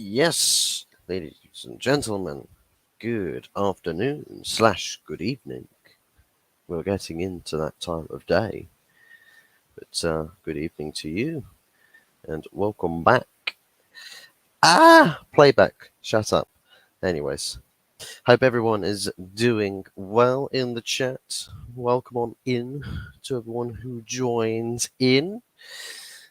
Yes, ladies and gentlemen, good afternoon slash good evening. We're getting into that time of day, but good evening to you and welcome back. Playback, shut up. Anyways, hope everyone is doing well in the chat. Welcome on in to everyone who joins in.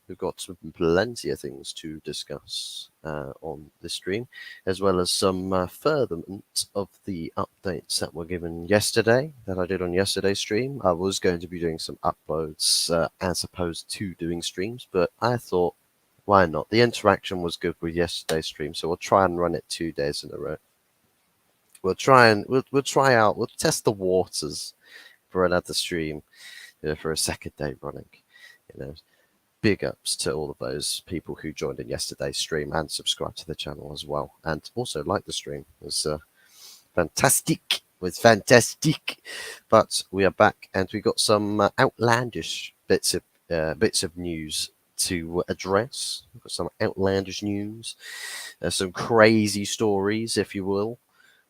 We've got plenty of things to discuss on this stream, as well as some furtherment of the updates that were given yesterday, that I did on yesterday's stream. I was going to be doing some uploads as opposed to doing streams, but I thought, why not? The interaction was good with yesterday's stream, so we'll try and run it 2 days in a row. We'll try out, we'll test the waters for another stream, for a second day running, you know. Big ups to all of those people who joined in yesterday's stream and subscribed to the channel as well, and also liked the stream. It was fantastic. It was fantastic. But we are back, and we got some outlandish bits of news to address. We've got some outlandish news, some crazy stories, if you will.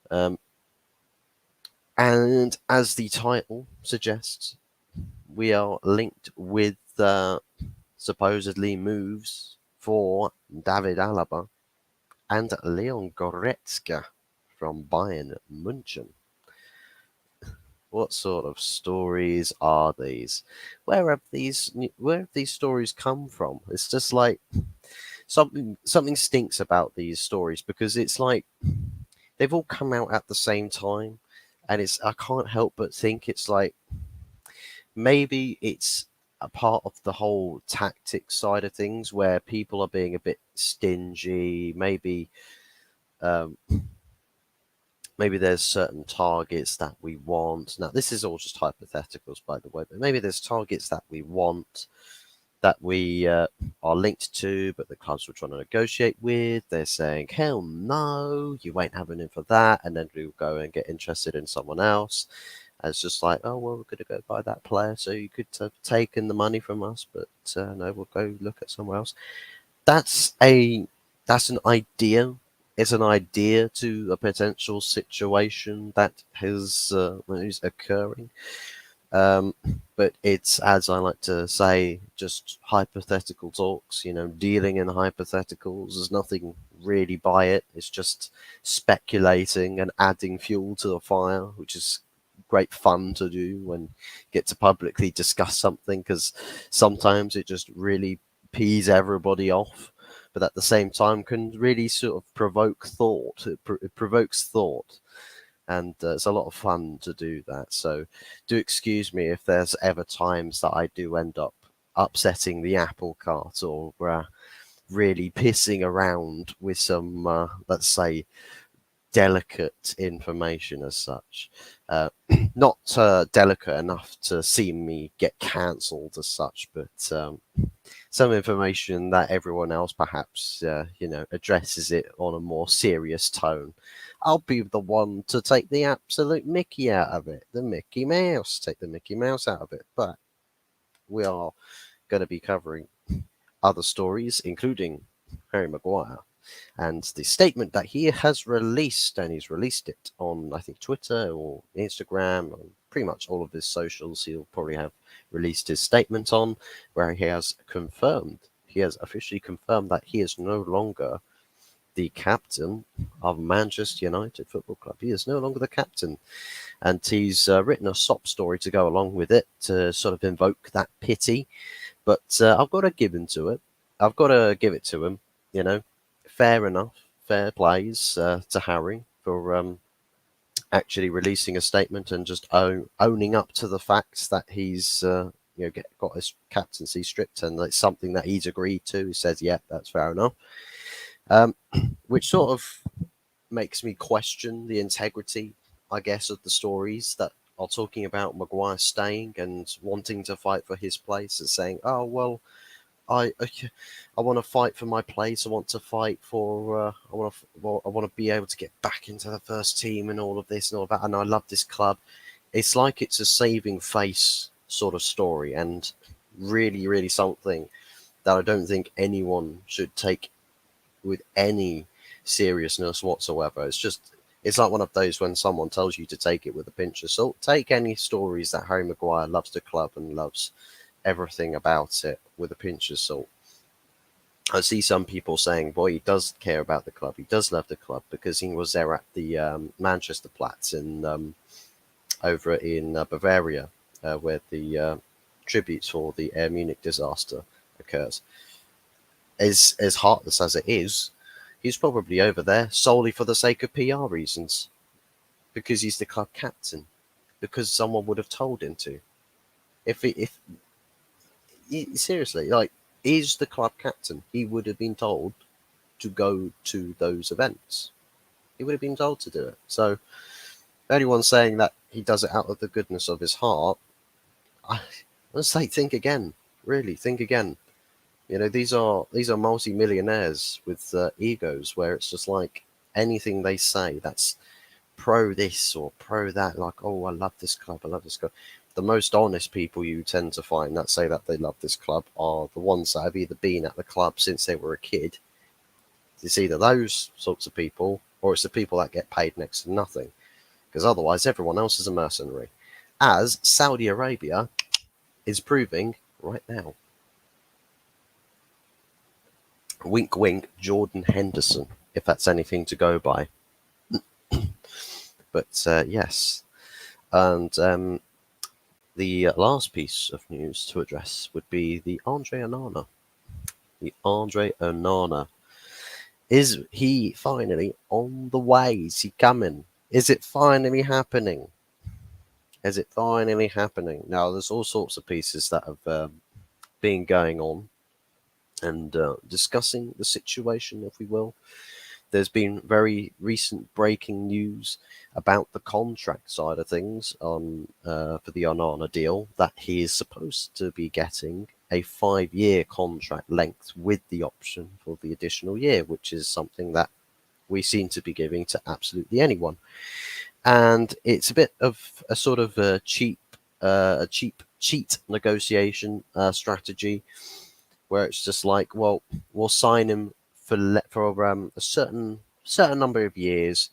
And as the title suggests, we are linked with supposedly moves for David Alaba and Leon Goretzka from Bayern München. What sort of stories are these? Where have these stories come from? It's just like something stinks about these stories, because it's like they've all come out at the same time, and I can't help but think it's like maybe it's a part of the whole tactics side of things, where people are being a bit stingy. Maybe there's certain targets that we want. Now, this is all just hypotheticals, by the way, but maybe there's targets that we want, that we are linked to, but the clubs we're trying to negotiate with, they're saying, hell no, you won't have anything for that, and then we'll go and get interested in someone else. And it's just like, oh, well, we're going to go buy that player, so you could have taken the money from us, but no, we'll go look at somewhere else. That's an idea. It's an idea to a potential situation that is occurring. But it's, as I like to say, just hypothetical talks, dealing in hypotheticals. There's nothing really by it. It's just speculating and adding fuel to the fire, which is great fun to do when you get to publicly discuss something, because sometimes it just really pees everybody off, but at the same time can really sort of provoke thought. It provokes thought. And it's a lot of fun to do that. So do excuse me if there's ever times that I do end up upsetting the apple cart, or really pissing around with some, let's say, delicate information as such. Not delicate enough to see me get cancelled as such, but some information that everyone else perhaps, addresses it on a more serious tone. I'll be the one to take the absolute Mickey out of it, take the Mickey Mouse out of it. But we are going to be covering other stories, including Harry Maguire and the statement that he has released, and he's released it on, I think, Twitter or Instagram, or pretty much all of his socials. He'll probably have released his statement on, where he has officially confirmed that he is no longer the captain of Manchester United Football Club. He is no longer the captain, and he's written a sob story to go along with it to sort of invoke that pity. But I've got to give it to him, fair enough, fair plays to Harry for actually releasing a statement and just owning up to the facts that he's got his captaincy stripped, and it's something that he's agreed to. He says, yeah, that's fair enough. Which sort of makes me question the integrity, I guess, of the stories that are talking about Maguire staying and wanting to fight for his place, and saying, oh, well, I want to fight for my place. I want to fight for. I want to be able to get back into the first team and all of this and all of that. And I love this club. It's like it's a saving face sort of story, and really, really something that I don't think anyone should take with any seriousness whatsoever. It's like one of those when someone tells you to take it with a pinch of salt. Take any stories that Harry Maguire loves the club and loves everything about it with a pinch of salt. I see some people saying, boy, he does care about the club. He does love the club because he was there at the Manchester Platz over in Bavaria, where the tribute for the Air Munich disaster occurs. As heartless as it is, he's probably over there solely for the sake of PR reasons, because he's the club captain, because someone would have told him to. If seriously, like, he's the club captain, he would have been told to go to those events. He would have been told to do it. So anyone saying that he does it out of the goodness of his heart, I would say think again. Really, think again. These are multi-millionaires with egos, where it's just like anything they say that's pro this or pro that, like, oh, I love this club, I love this club. The most honest people you tend to find that say that they love this club are the ones that have either been at the club since they were a kid. It's either those sorts of people, or it's the people that get paid next to nothing, because otherwise everyone else is a mercenary, as Saudi Arabia is proving right now. Wink, wink, Jordan Henderson, if that's anything to go by. But yes, and the last piece of news to address would be the Andre Onana. The Andre Onana. Is he finally on the way? Is he coming? Is it finally happening? Is it finally happening? Now, there's all sorts of pieces that have been going on and discussing the situation, if we will. There's been very recent breaking news about the contract side of things on for the Onana deal, that he is supposed to be getting a 5-year contract length with the option for the additional year, which is something that we seem to be giving to absolutely anyone. And it's a bit of a sort of a cheat negotiation strategy, where it's just like, well, we'll sign him for a certain number of years,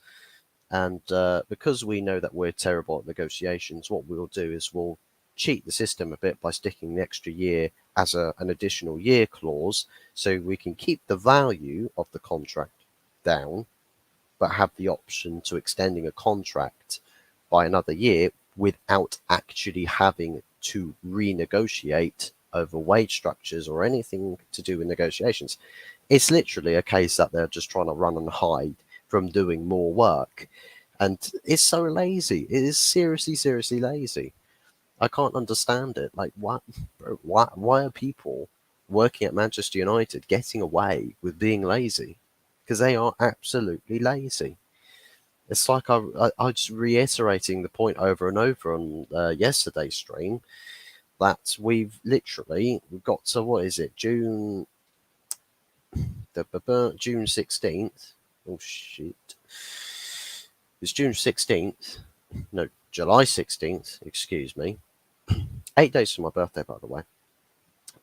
and because we know that we're terrible at negotiations, what we'll do is we'll cheat the system a bit by sticking the extra year as an additional year clause, so we can keep the value of the contract down, but have the option to extending a contract by another year without actually having to renegotiate over wage structures or anything to do with negotiations. It's literally a case that they're just trying to run and hide from doing more work. And it's so lazy. It is seriously, seriously lazy. I can't understand it. Like, what? Bro, why are people working at Manchester United getting away with being lazy? Because they are absolutely lazy. It's like I just reiterating the point over and over on yesterday's stream, that we've got to, what is it, June 16th. Oh shit. It's June 16th. No, July 16th, excuse me. 8 days for my birthday, by the way.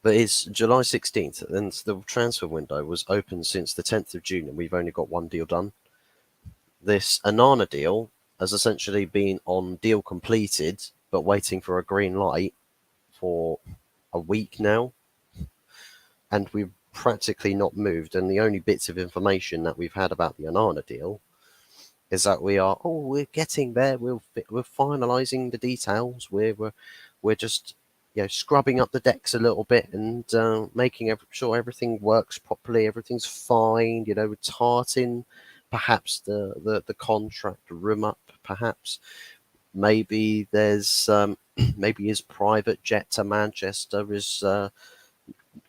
But it's July 16th, and the transfer window was open since the 10th of June, and we've only got one deal done. This Onana deal has essentially been on deal completed, but waiting for a green light for a week now. And we've practically not moved. And the only bits of information that we've had about the Onana deal is that we're getting there. We're finalising the details. We're just scrubbing up the decks a little bit and making sure everything works properly. Everything's fine. We're tarting perhaps the contract room up. Perhaps maybe there's maybe his private jet to Manchester is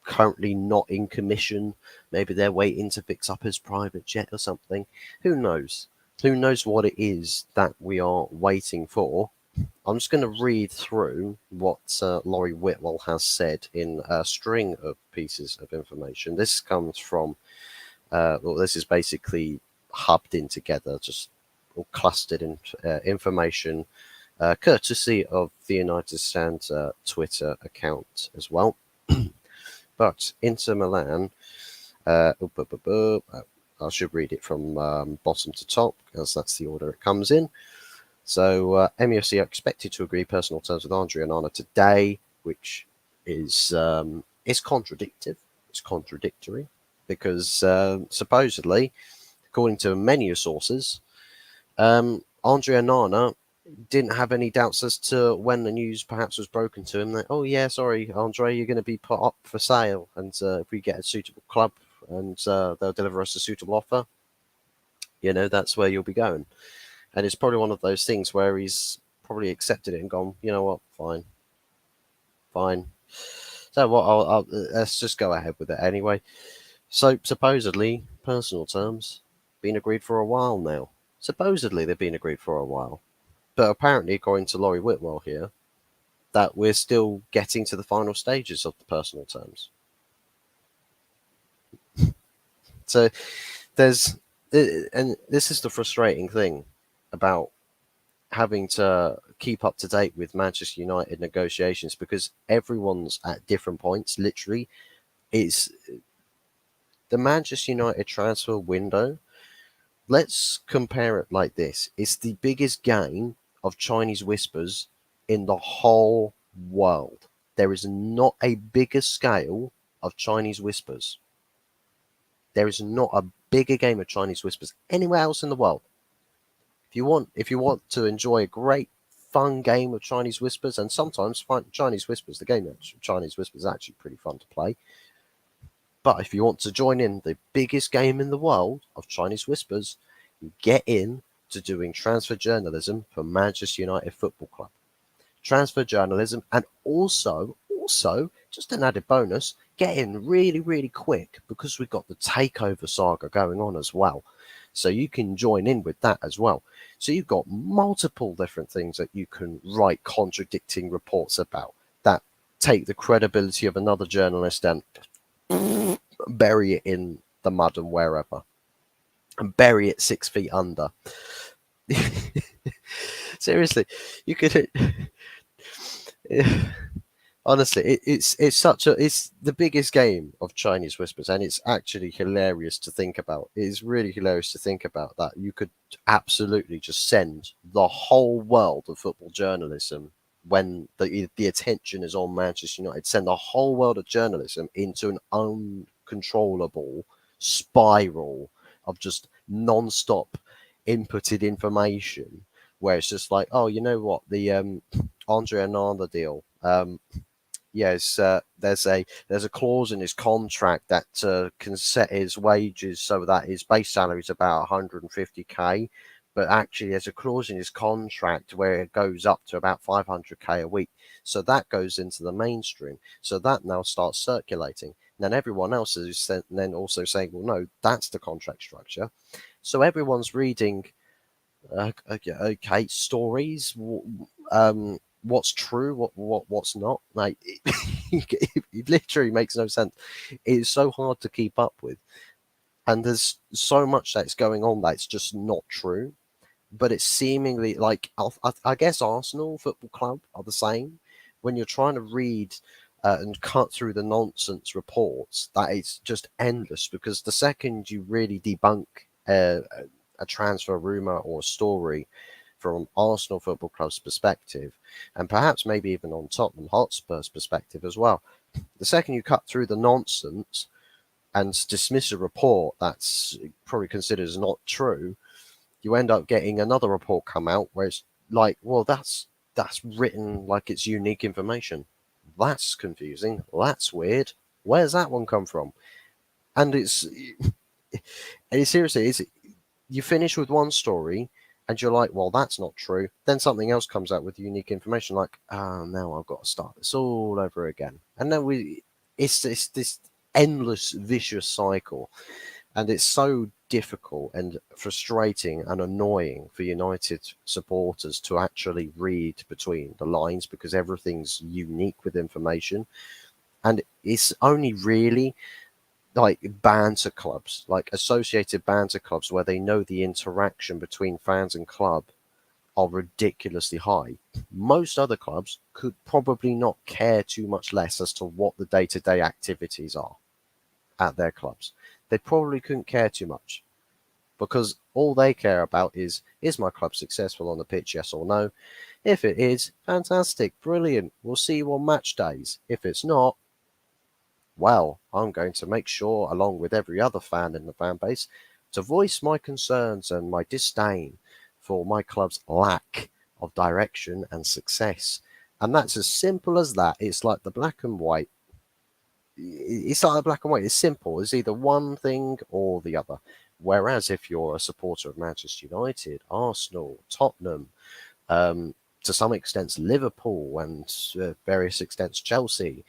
currently not in commission. Maybe they're waiting to fix up his private jet or something. Who knows? Who knows what it is that we are waiting for? I'm just going to read through what Laurie Whitwell has said in a string of pieces of information. This comes from, this is basically hubbed in together, just all clustered in information, courtesy of the United Stand Twitter account as well. But Inter Milan, I should read it from bottom to top, as that's the order it comes in. So MUFC are expected to agree personal terms with Andre Onana today, which is contradictive. It's contradictory because supposedly, according to many sources, Andre Onana didn't have any doubts as to when the news perhaps was broken to him that, oh yeah, sorry, Andre, you're going to be put up for sale, and if we get a suitable club and they'll deliver us a suitable offer, that's where you'll be going. And it's probably one of those things where he's probably accepted it and gone, you know what, fine, fine. So what? Let's just go ahead with it anyway. So supposedly, personal terms been agreed for a while now. Supposedly they've been agreed for a while, but apparently, according to Laurie Whitwell here, that we're still getting to the final stages of the personal terms. So there's, and this is the frustrating thing about having to keep up to date with Manchester United negotiations, because everyone's at different points. Literally, it's the Manchester United transfer window. Let's compare it like this: it's the biggest game of Chinese whispers in the whole world. There is not a bigger scale of Chinese whispers. There is not a bigger game of Chinese whispers anywhere else in the world. If you want to enjoy a great fun game of Chinese whispers, and sometimes Chinese whispers, the game of Chinese whispers is actually pretty fun to play. But if you want to join in the biggest game in the world of Chinese whispers, you get in to doing transfer journalism for Manchester United Football Club. Transfer journalism, and also just an added bonus, get in really, really quick because we've got the takeover saga going on as well. So you can join in with that as well. So you've got multiple different things that you can write contradicting reports about that take the credibility of another journalist and bury it in the mud and wherever, and bury it 6 feet under. Seriously, you could. Honestly, it's the biggest game of Chinese whispers, and it's actually hilarious to think about. It is really hilarious to think about that you could absolutely just send the whole world of football journalism, when the attention is on Manchester United, send the whole world of journalism into an uncontrollable spiral of just non-stop inputted information, where it's just like, oh, you know what, the Andre Onana deal. Yes, there's a clause in his contract that can set his wages so that his base salary is about 150k, but actually there's a clause in his contract where it goes up to about 500k a week. So that goes into the mainstream. So that now starts circulating. And then everyone else is then also saying, well, no, that's the contract structure. So everyone's reading, okay, stories. What's true, what's not. Like it literally makes no sense. It is so hard to keep up with, and there's so much that's going on that's just not true. But it's seemingly like, I guess Arsenal Football Club are the same. When you're trying to read and cut through the nonsense reports, that is just endless, because the second you really debunk a transfer rumor or a story from Arsenal Football Club's perspective, and perhaps maybe even on Tottenham Hotspur's perspective as well, the second you cut through the nonsense and dismiss a report that's probably considered as not true, you end up getting another report come out where it's like, well, that's written like it's unique information. That's confusing. That's weird. Where's that one come from? And seriously, you finish with one story and you're like, well, that's not true. Then something else comes out with unique information, like, oh, now I've got to start this all over again. And then it's this endless vicious cycle. And it's so difficult and frustrating and annoying for United supporters to actually read between the lines, because everything's unique with information. And it's only really like banter clubs, like associated banter clubs, where they know the interaction between fans and club are ridiculously high. Most other clubs could probably not care too much less as to what the day-to-day activities are. at their clubs. They probably couldn't care too much because all they care about is my club successful on the pitch, yes or no? If it is, fantastic, brilliant. We'll see you on match days. If it's not, well, I'm going to make sure, along with every other fan in the fan base, to voice my concerns and my disdain for my club's lack of direction and success. And that's as simple as that. It's like the black and white. It's like the black and white. It's simple. It's either one thing or the other. Whereas if you're a supporter of Manchester United, Arsenal, Tottenham, um, to some extent Liverpool, and various extents Chelsea,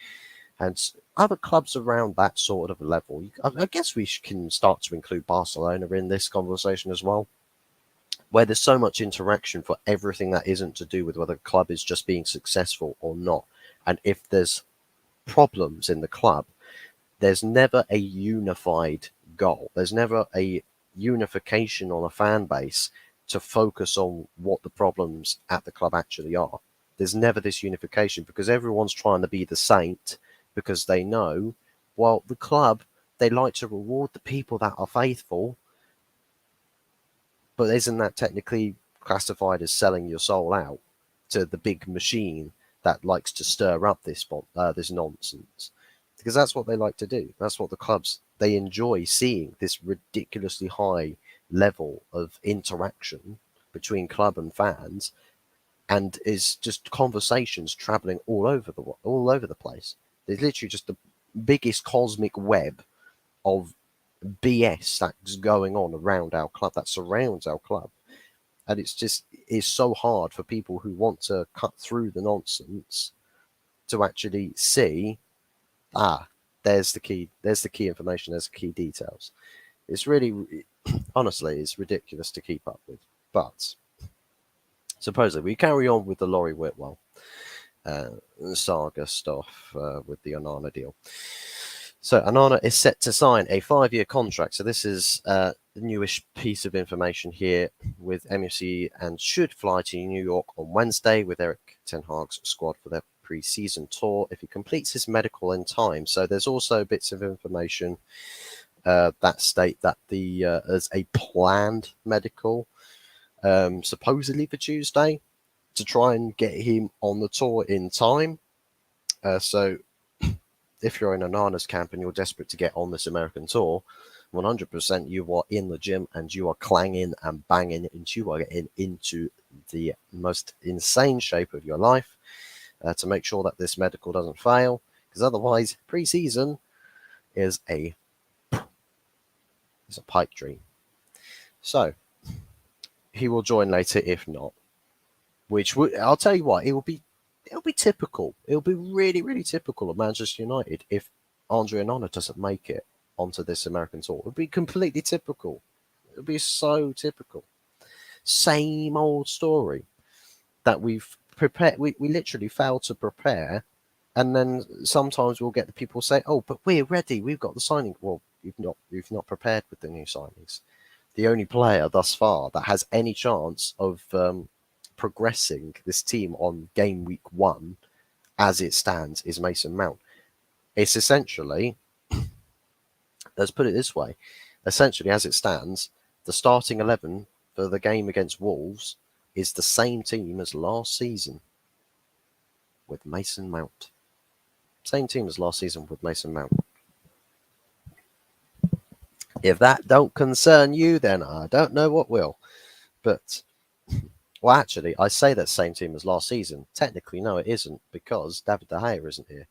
and other clubs around that sort of level. I guess we can start to include Barcelona in this conversation as well, where there's so much interaction for everything that isn't to do with whether the club is just being successful or not. And if there's problems in the club, there's never a unified goal. There's never a unification on a fan base to focus on what the problems at the club actually are. There's never this unification because everyone's trying to be the saint because they know, well, the club, they like to reward the people that are faithful, but isn't that technically classified as selling your soul out to the big machine that likes to stir up this nonsense? Because that's what they like to do. That's what the clubs, they enjoy seeing, this ridiculously high level of interaction between club and fans, and is just conversations traveling all over the place. There's literally just the biggest cosmic web of BS that's going on around our club, that surrounds our club. And it's so hard for people who want to cut through the nonsense to actually see, there's the key information, there's the key details. It's really, honestly, it's ridiculous to keep up with. But supposedly we carry on with the Laurie Whitwell saga stuff with the Onana deal. So Onana is set to sign a 5-year contract. So this is a newish piece of information here with MFC, and should fly to New York on Wednesday with Erik ten Hag's squad for their pre-season tour if he completes his medical in time. So there's also bits of information that state that there's a planned medical supposedly for Tuesday to try and get him on the tour in time. So if you're in Onana's camp and you're desperate to get on this American tour, 100% you are in the gym and you are clanging and banging, and you are getting into the most insane shape of your life to make sure that this medical doesn't fail, because otherwise pre-season is a pipe dream. So he will join later if not, which I'll tell you what, it'll be typical. It'll be really, really typical of Manchester United if Andre Onana doesn't make it onto this American tour. It'll be completely typical. It'll be so typical. Same old story that we've prepared. We literally failed to prepare, and then sometimes we'll get the people say, "Oh, but we're ready. We've got the signing." Well, you've not prepared with the new signings. The only player thus far that has any chance of progressing this team on game week 1 as it stands is Mason Mount. It's essentially, let's put it this way, essentially as it stands, the starting 11 for the game against Wolves is the same team as last season with Mason Mount. Same team as last season with Mason Mount. If that don't concern you, then I don't know what will. But well, actually, I say that same team as last season. Technically, no, it isn't, because David De Gea isn't here.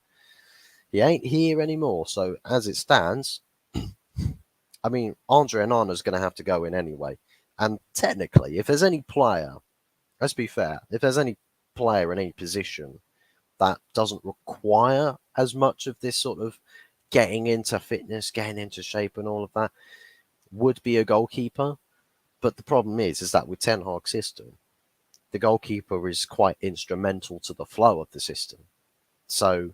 He ain't here anymore. So as it stands, I mean, Andre Onana's going to have to go in anyway. And technically, if there's any player, let's be fair, if there's any player in any position that doesn't require as much of this sort of getting into fitness, getting into shape and all of that, would be a goalkeeper. But the problem is that with Ten Hag's system, the goalkeeper is quite instrumental to the flow of the system. So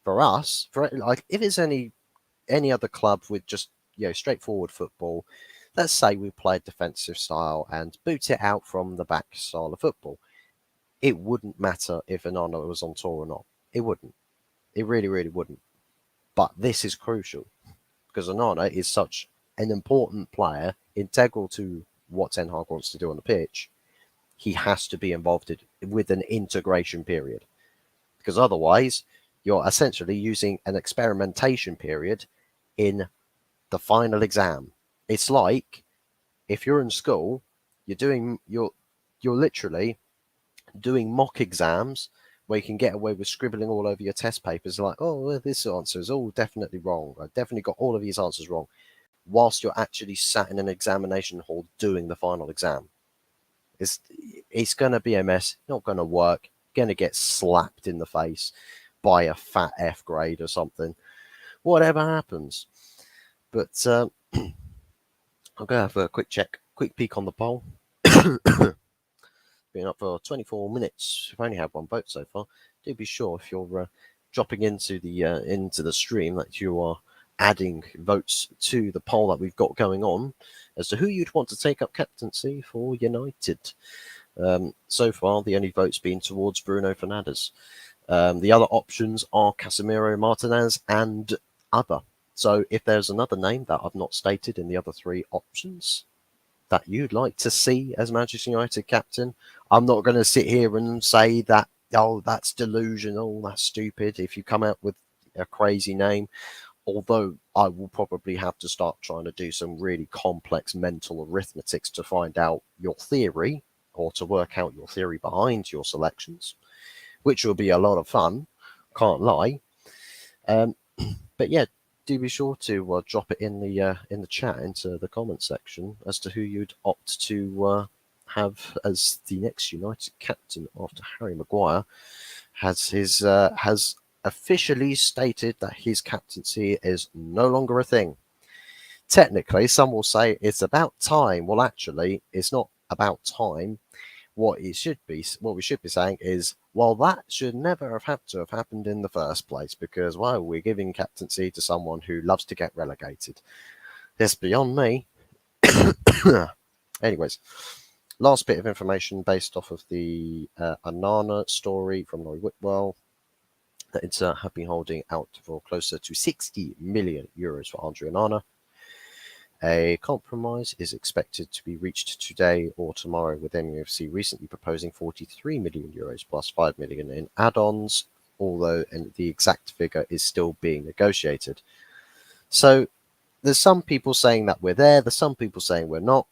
for us, if it's any other club with just straightforward football, let's say we played defensive style and boot it out from the back style of football, it wouldn't matter if Onana was on tour or not. It wouldn't. It really, really wouldn't. But this is crucial, because Onana is such an important player, integral to what Ten Hag wants to do on the pitch. He has to be involved with an integration period, because otherwise you're essentially using an experimentation period in the final exam. It's like if you're in school, you're literally doing mock exams where you can get away with scribbling all over your test papers, like, oh, well, this answer is all definitely wrong. I definitely got all of these answers wrong, whilst you're actually sat in an examination hall doing the final exam. It's going to be a mess, not going to work, going to get slapped in the face by a fat F grade or something, whatever happens. But I'm going to have a quick peek on the poll. Been up for 24 minutes. I've only had one vote so far. Do be sure if you're dropping into the stream that you are adding votes to the poll that we've got going on as to who you'd want to take up captaincy for United. So far, the only votes being towards Bruno Fernandes. The other options are Casemiro, Martinez, and other. So if there's another name that I've not stated in the other three options that you'd like to see as Manchester United captain, I'm not going to sit here and say that, oh, that's delusional, that's stupid, if you come out with a crazy name, although I will probably have to start trying to do some really complex mental arithmetics to find out your theory, or to work out your theory behind your selections, which will be a lot of fun, can't lie. But yeah, do be sure to drop it in the chat, into the comment section, as to who you'd opt to have as the next United captain after Harry Maguire has officially stated that his captaincy is no longer a thing. Technically, some will say it's about time. Well, actually, it's not about time. What we should be saying is, well, that should never have had to have happened in the first place, because, well, we're giving captaincy to someone who loves to get relegated. That's beyond me. Anyways, last bit of information based off of the Onana story from Laurie Whitwell, that Inter have been holding out for closer to 60 million euros for Andre Onana. A compromise is expected to be reached today or tomorrow, with MUFC recently proposing 43 million euros plus 5 million in add-ons, although the exact figure is still being negotiated. So there's some people saying that we're there, there's some people saying we're not.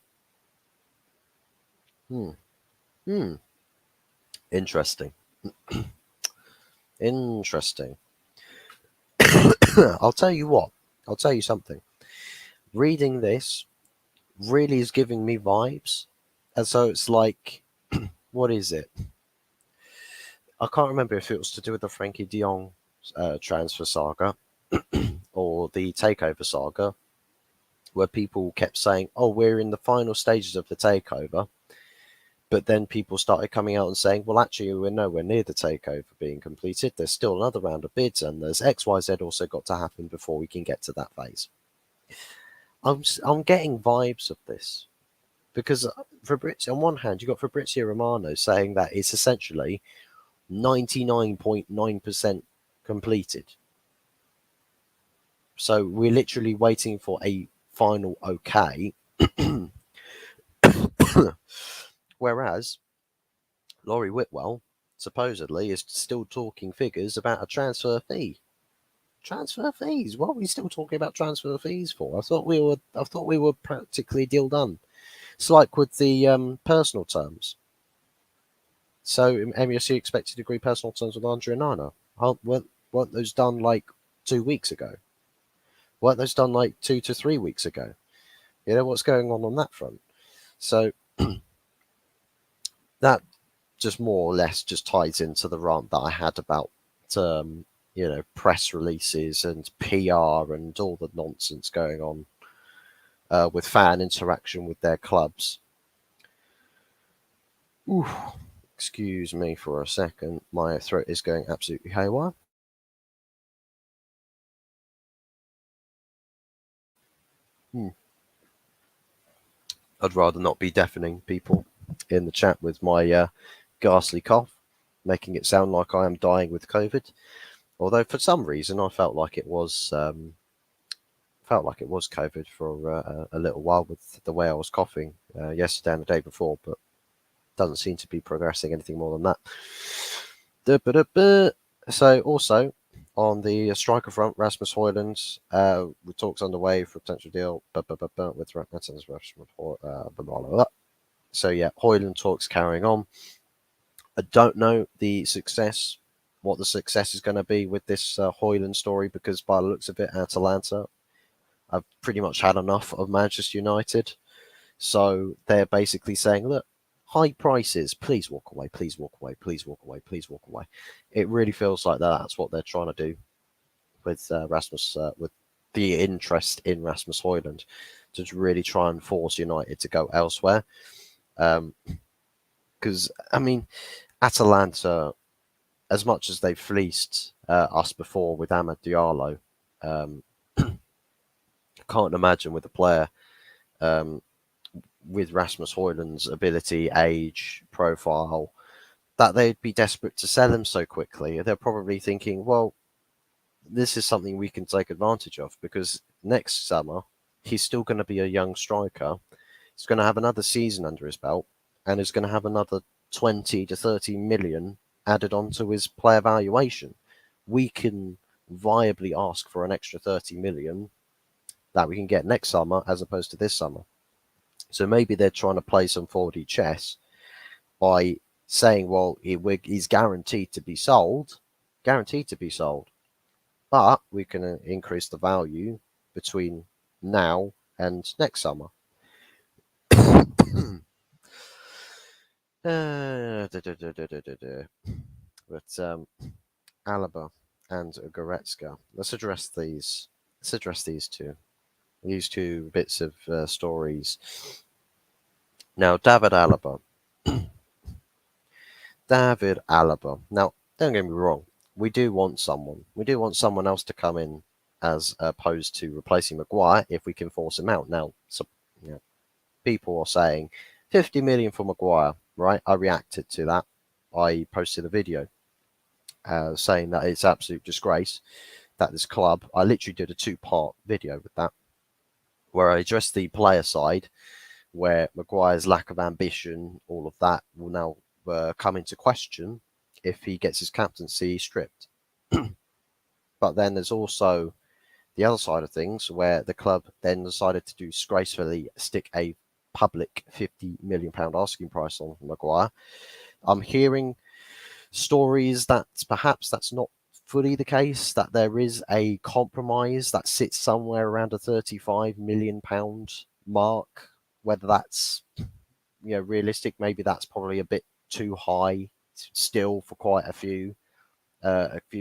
Interesting. Interesting. I'll tell you something. Reading this really is giving me vibes. And so it's like, what is it? I can't remember if it was to do with the Frankie de Jong transfer saga or the takeover saga, where people kept saying, oh, we're in the final stages of the takeover. But then people started coming out and saying, well, actually, we're nowhere near the takeover being completed. There's still another round of bids, and there's XYZ also got to happen before we can get to that phase. I'm getting vibes of this, because Fabrizio, on one hand, you've got Fabrizio Romano saying that it's essentially 99.9% completed. So we're literally waiting for a final okay. Whereas Laurie Whitwell supposedly is still talking figures about a transfer fee. Transfer fees? What are we still talking about transfer fees for? I thought we were practically deal done. It's like with the personal terms. So MUFC expected to agree personal terms with Andre Onana. Weren't those done like 2 weeks ago? Weren't those done like 2 to 3 weeks ago? You know what's going on that front? So that just more or less just ties into the rant that I had about press releases and PR and all the nonsense going on with fan interaction with their clubs. Ooh, excuse me for a second. My throat is going absolutely haywire. I'd rather not be deafening people in the chat with my ghastly cough, making it sound like I am dying with COVID. Although for some reason I felt like it was felt like it was COVID for a little while with the way I was coughing yesterday and the day before, but doesn't seem to be progressing anything more than that. So also on the striker front, Rasmus Højlund, with talks underway for a potential deal with Rasmus Højlund. So yeah, Højlund talks carrying on. I don't know what the success is going to be with this Højlund story, because by the looks of it, Atalanta have pretty much had enough of Manchester United. So they're basically saying, look, high prices, please walk away, please walk away, please walk away, please walk away. It really feels like that's what they're trying to do with with the interest in Rasmus Højlund, to really try and force United to go elsewhere. Because, I mean, Atalanta, as much as they've fleeced us before with Amad Diallo, can't imagine with a player with Rasmus Højlund's ability, age, profile, that they'd be desperate to sell him so quickly. They're probably thinking, well, this is something we can take advantage of, because next summer he's still going to be a young striker. He's going to have another season under his belt, and is going to have another 20 to 30 million added onto his player valuation. We can viably ask for an extra 30 million that we can get next summer as opposed to this summer. So maybe they're trying to play some 4D chess by saying, well, he's guaranteed to be sold, but we can increase the value between now and next summer. But Alaba and Goretzka. Let's address these two. These two bits of stories. Now, David Alaba. Now, don't get me wrong. We do want someone. We do want someone else to come in as opposed to replacing Maguire if we can force him out. Now, people are saying 50 million for Maguire, right? I reacted to that. I posted a video saying that it's absolute disgrace that this club, I literally did a 2-part video with that, where I addressed the player side, where Maguire's lack of ambition, all of that will now come into question if he gets his captaincy stripped. But then there's also the other side of things, where the club then decided to disgracefully stick a public £50 million asking price on Maguire. I'm hearing stories that perhaps that's not fully the case, that there is a compromise that sits somewhere around a £35 million mark. Whether that's realistic, maybe that's probably a bit too high still for quite a few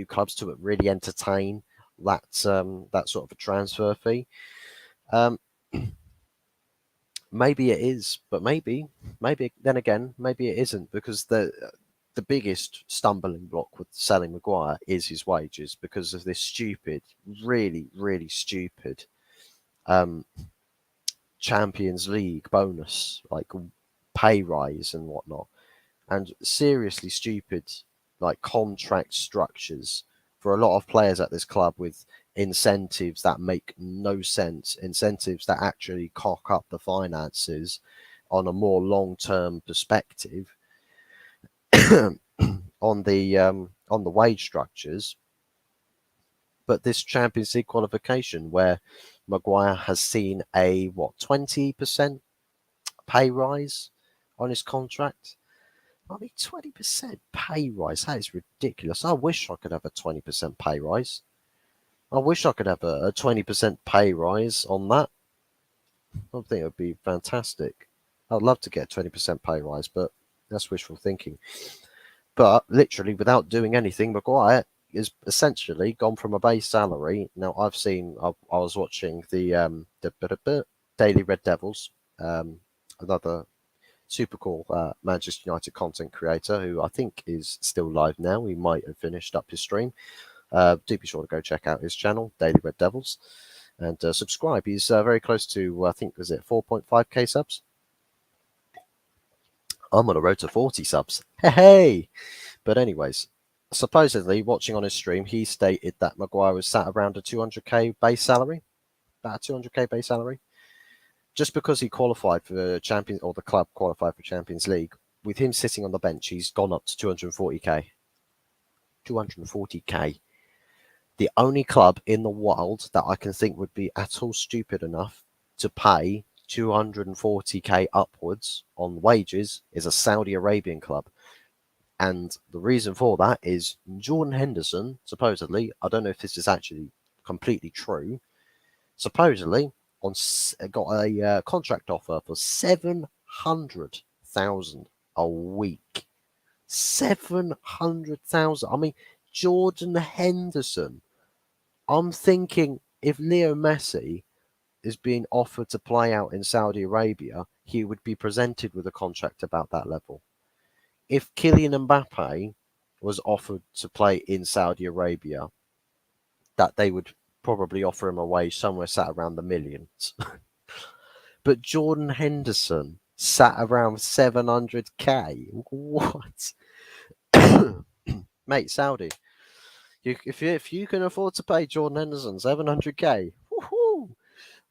clubs to really entertain that sort of a transfer fee. Maybe it is, but maybe then again, maybe it isn't, because the biggest stumbling block with selling Maguire is his wages, because of this stupid, really, really stupid Champions League bonus, like pay rise and whatnot, and seriously stupid like contract structures for a lot of players at this club, with incentives that make no sense, incentives that actually cock up the finances on a more long-term perspective on the wage structures. But this Champions League qualification, where Maguire has seen a 20% pay rise on his contract. I mean, 20% pay rise, that is ridiculous. I wish I could have a 20% pay rise. I wish I could have a 20% pay rise on that. I think it would be fantastic. I'd love to get a 20% pay rise, but that's wishful thinking. But literally, without doing anything, Maguire is essentially gone from a base salary. Now, I was watching the Daily Red Devils, another super cool Manchester United content creator who I think is still live now. He might have finished up his stream. Do be sure to go check out his channel, Daily Red Devils, and subscribe. He's very close to, I think, was it 4.5k subs? I'm on a road to 40 subs. Hey! But anyways, supposedly, watching on his stream, he stated that Maguire was sat around a 200k base salary. about a 200k base salary. Just because he qualified for the Champions, or the club qualified for Champions League, with him sitting on the bench, he's gone up to 240k. 240k. The only club in the world that I can think would be at all stupid enough to pay 240k upwards on wages is a Saudi Arabian club. And the reason for that is Jordan Henderson, supposedly, I don't know if this is actually completely true, supposedly got a contract offer for 700,000 a week. 700,000. I mean, Jordan Henderson. I'm thinking if Leo Messi is being offered to play out in Saudi Arabia, he would be presented with a contract about that level. If Kylian Mbappe was offered to play in Saudi Arabia, that they would probably offer him a wage somewhere sat around the millions. But Jordan Henderson sat around 700k. What? Mate, Saudi. If you can afford to pay Jordan Henderson 700k, woohoo,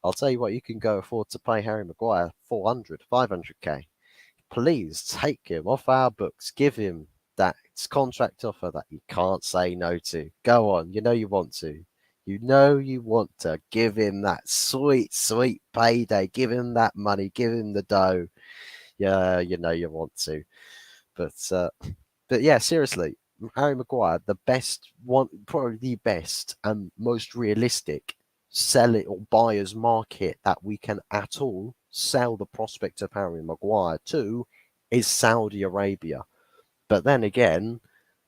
I'll tell you what, you can go afford to pay Harry Maguire 400, 500k. Please take him off our books. Give him that contract offer that you can't say no to. Go on, you know you want to. You know you want to give him that sweet, sweet payday. Give him that money. Give him the dough. Yeah, you know you want to. But yeah, seriously, Harry Maguire, the best one, probably the best and most realistic sell it or buyer's market that we can at all sell the prospect of Harry Maguire to is Saudi Arabia. But then again,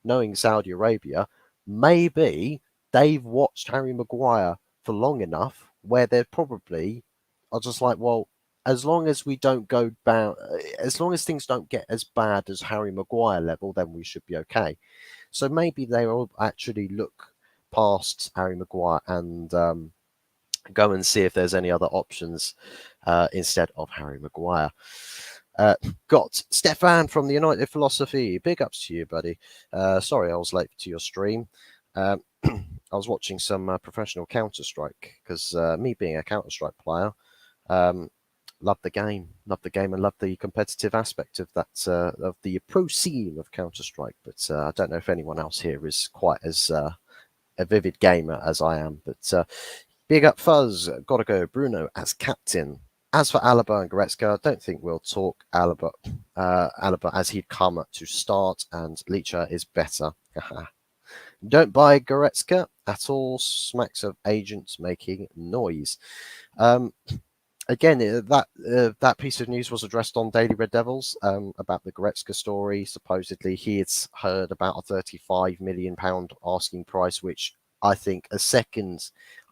knowing Saudi Arabia, maybe they've watched Harry Maguire for long enough where they're probably are just like, well, as long as we don't go down, as long as things don't get as bad as Harry Maguire level, then we should be okay. So maybe they will actually look past Harry Maguire and go and see if there's any other options instead of Harry Maguire. Got Stefan from the United Philosophy. Big ups to you, buddy. Sorry, I was late to your stream. I was watching some professional Counter-Strike because me being a Counter-Strike player, love the game, and love the competitive aspect of that of the pro scene of Counter-Strike. But I don't know if anyone else here is quite as a vivid gamer as I am. But big up Fuzz, gotta go Bruno as captain. As for Alaba and Goretzka, I don't think we'll talk Alaba as he'd come to start, and Licha is better. Don't buy Goretzka at all. Smacks of agents making noise. Again, that piece of news was addressed on Daily Red Devils about the Goretzka story. Supposedly, he had heard about a £35 million asking price, which I think I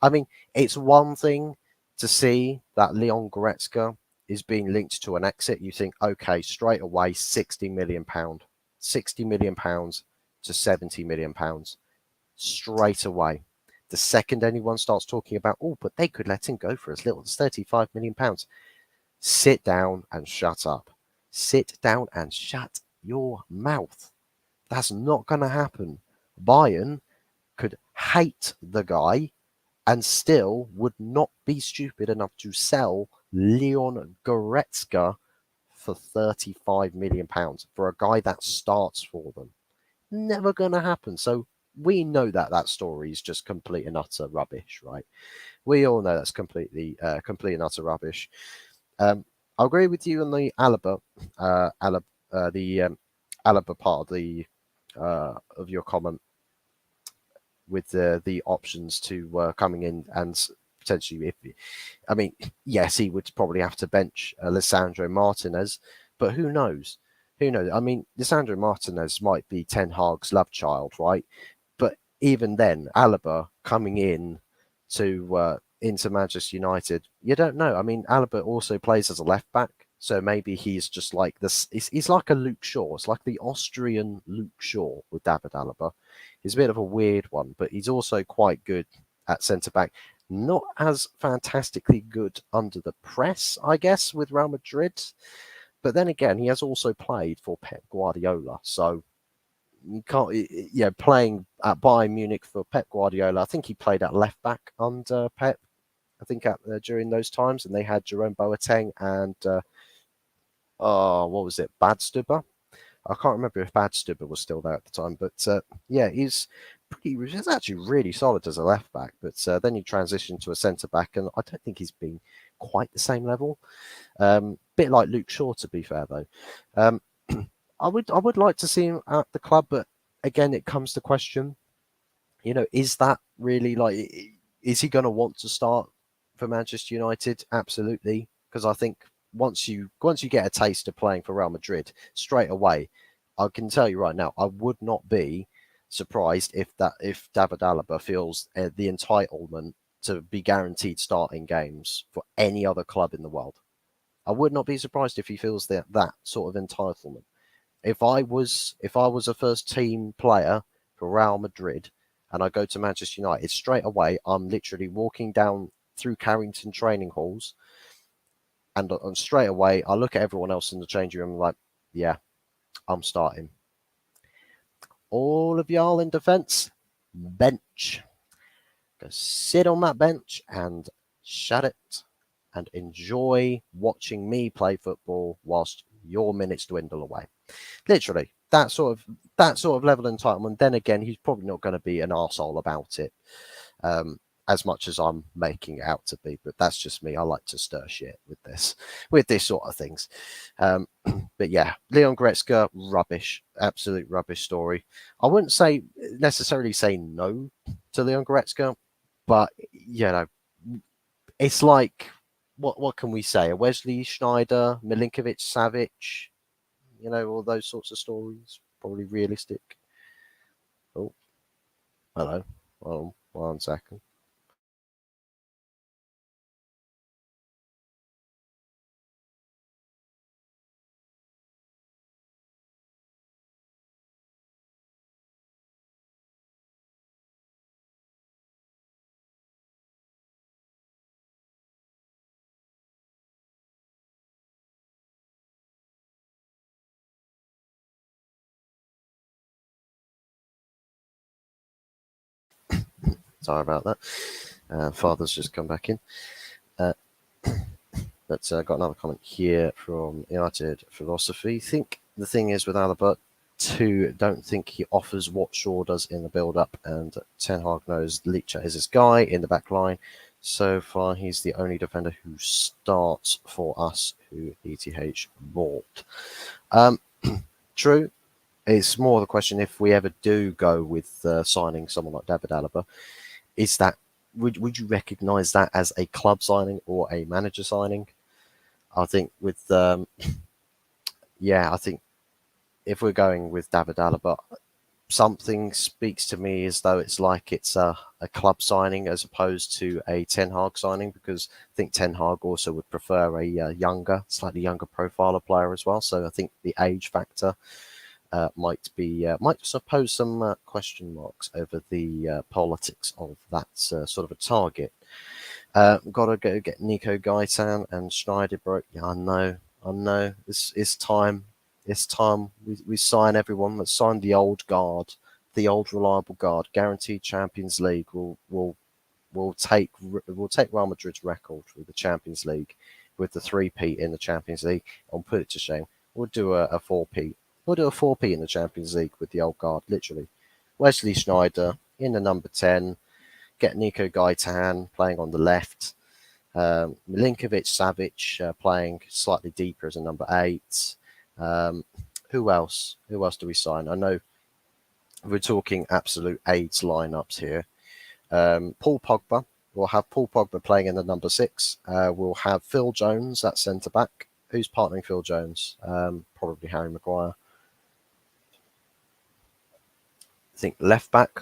mean, it's one thing to see that Leon Goretzka is being linked to an exit. You think, okay, straight away, £60 million, £60 million to £70 million, straight away. The second anyone starts talking about, oh, but they could let him go for as little as £35 million, sit down and shut up. Sit down and shut your mouth. That's not going to happen. Bayern could hate the guy and still would not be stupid enough to sell Leon Goretzka for £35 million for a guy that starts for them. Never going to happen. So we know that story is just complete and utter rubbish, right? We all know that's complete and utter rubbish. I agree with you on the Alaba part of your comment with the options to coming in and potentially, I mean, yes, he would probably have to bench Lisandro Martinez, but who knows? Who knows? I mean, Lisandro Martinez might be Ten Hag's love child, right? But even then, Alaba coming in to into Manchester United, you don't know. I mean, Alaba also plays as a left back, so maybe he's just like this. He's like a Luke Shaw. It's like the Austrian Luke Shaw with David Alaba. He's a bit of a weird one, but he's also quite good at centre back. Not as fantastically good under the press, I guess, with Real Madrid. But then again, he has also played for Pep Guardiola, so you can't, playing at Bayern Munich for Pep Guardiola. I think he played at left back under Pep, I think, during those times, and they had Jerome Boateng and what was it, Badstuber? I can't remember if Badstuber was still there at the time, but yeah, he's actually really solid as a left back. But then he transitioned to a centre back, and I don't think he's been quite the same level. Bit like Luke Shaw, to be fair, though. I would like to see him at the club, but again, it comes to question. Is that really is he going to want to start for Manchester United? Absolutely, because I think once you get a taste of playing for Real Madrid straight away, I can tell you right now, I would not be surprised if David Alaba feels the entitlement to be guaranteed starting games for any other club in the world. I would not be surprised if he feels that sort of entitlement. If I was a first team player for Real Madrid and I go to Manchester United, straight away I'm literally walking down through Carrington training halls, and straight away I look at everyone else in the changing room like, yeah, I'm starting. All of y'all in defence, bench. Go sit on that bench and shut it and enjoy watching me play football whilst your minutes dwindle away. Literally, that sort of level of entitlement. Then again, he's probably not going to be an arsehole about it, as much as I'm making it out to be. But that's just me. I like to stir shit with this sort of things. But yeah, Leon Goretzka, rubbish, absolute rubbish story. I wouldn't necessarily say no to Leon Goretzka, but it's like, what can we say? A Wesley Schneider, Milinkovic Savic, all those sorts of stories. Probably realistic. Oh, hello. Oh, 1 second. Sorry about that. Father's just come back in. Uh, but I got another comment here from United Philosophy. Think the thing is with Alaba, don't think he offers what Shaw does in the build-up, and Ten Hag knows Licha is his guy in the back line. So far, he's the only defender who starts for us who ETH bought. True. It's more the question, if we ever do go with signing someone like David Alaba, is that would you recognise that as a club signing or a manager signing? I think I think if we're going with David Alaba, something speaks to me as though it's a club signing as opposed to a Ten Hag signing, because I think Ten Hag also would prefer a slightly younger profile of player as well. So I think the age factor might suppose some question marks over the politics of that sort of a target. Got to go get Nico Gaitan and Schneiderbrook. Yeah, I know. It's time. It's time we sign everyone. Let's sign the old guard, the old reliable guard. Guaranteed Champions League. We'll take Real Madrid's record with the Champions League, with the three-peat in the Champions League, and put it to shame. We'll do a four-peat. We'll do a four-peat in the Champions League with the old guard, literally. Wesley Schneider in the number 10. Get Nico Gaitan playing on the left. Milinkovic Savic playing slightly deeper as a number 8. Who else? Who else do we sign? I know we're talking absolute AIDS lineups here. Paul Pogba. We'll have Paul Pogba playing in the number 6. We'll have Phil Jones at centre back. Who's partnering Phil Jones? Probably Harry Maguire. I think left back,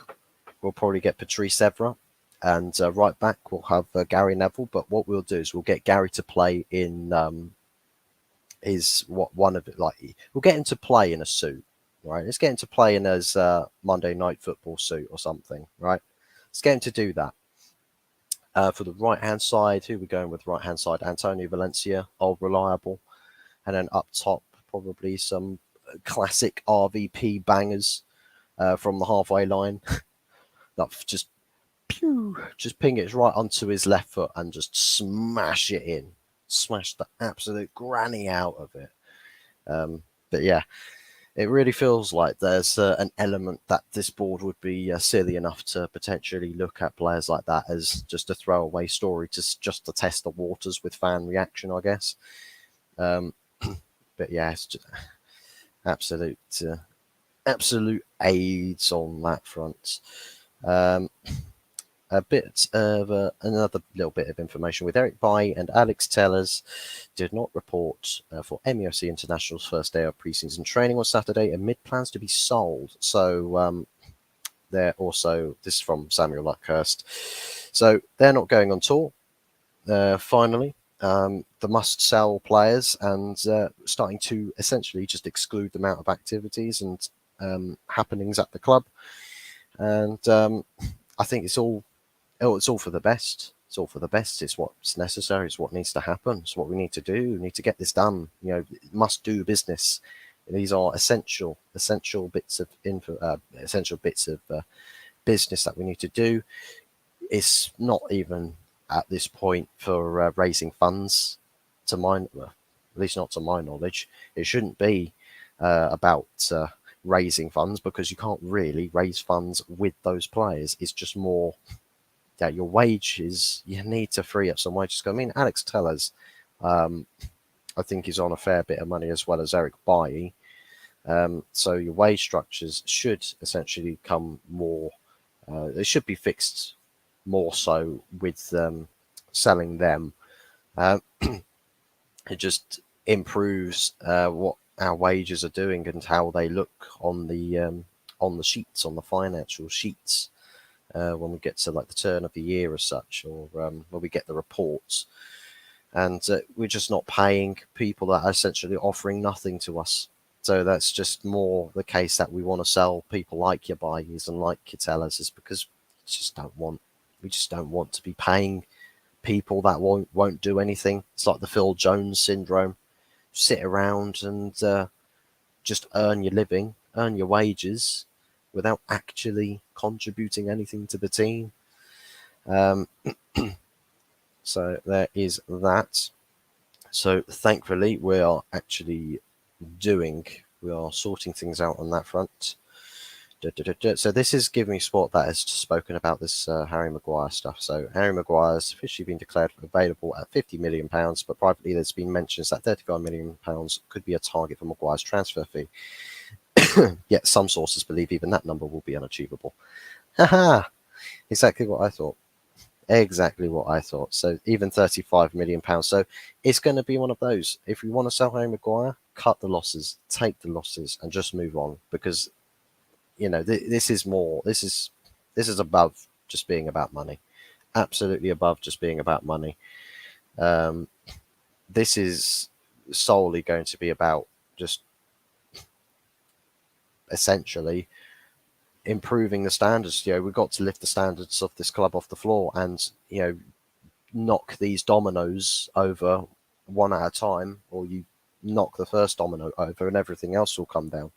we'll probably get Patrice Evra. And right back, we'll have Gary Neville. But what we'll do is we'll get Gary to play in we'll get him to play in a suit, right? Let's get him to play in his Monday Night Football suit or something, right? Let's get him to do that. For the right-hand side, who are we going with right-hand side? Antonio Valencia, old reliable. And then up top, probably some classic RVP bangers from the halfway line. That just pew, just ping it right onto his left foot and just smash it in. Smash the absolute granny out of it. But yeah, it really feels like there's an element that this board would be silly enough to potentially look at players like that as just a throwaway story just to test the waters with fan reaction, I guess. But yeah, it's just absolute AIDS on that front. A bit of another little bit of information with Eric Bailly and Alex Tellers did not report for MUFC International's first day of preseason training on Saturday amid plans to be sold. So they're also, this is from Samuel Luckhurst, so they're not going on tour. Finally, the must sell players and starting to essentially just exclude them out of activities and happenings at the club. And I think it's all for the best. It's all for the best. It's what's necessary. It's what needs to happen. It's what we need to do. We need to get this done. Must do business. These are essential bits of business that we need to do. It's not even at this point for raising funds, at least not to my knowledge. It shouldn't be about raising funds because you can't really raise funds with those players. It's just more that your wages, you need to free up some wages. I mean, Alex Tellers, I think he's on a fair bit of money as well as Eric Bailly. So your wage structures should essentially come more, they should be fixed more so with selling them. It just improves what our wages are doing and how they look on the sheets, on the financial sheets, when we get to like the turn of the year as such, or when we get the reports. And we're just not paying people that are essentially offering nothing to us. So that's just more the case that we want to sell people like your Baillies and like your Tellers, is because we just don't want to be paying people that won't do anything. It's like the Phil Jones syndrome. Sit around and just earn your living, earn your wages without actually contributing anything to the team. So there is that. So thankfully we are sorting things out on that front. So this is Give Me Sport that has spoken about this Harry Maguire stuff. So Harry Maguire has officially been declared available at £50 million, but privately there's been mentions that £35 million could be a target for Maguire's transfer fee. Yet some sources believe even that number will be unachievable. Haha! Exactly what I thought. Exactly what I thought. So even £35 million. So it's going to be one of those. If you want to sell Harry Maguire, cut the losses, take the losses, and just move on, because this is above just being about money. Absolutely above just being about money. This is solely going to be about just essentially improving the standards. We've got to lift the standards of this club off the floor and knock these dominoes over one at a time, or you knock the first domino over and everything else will come down.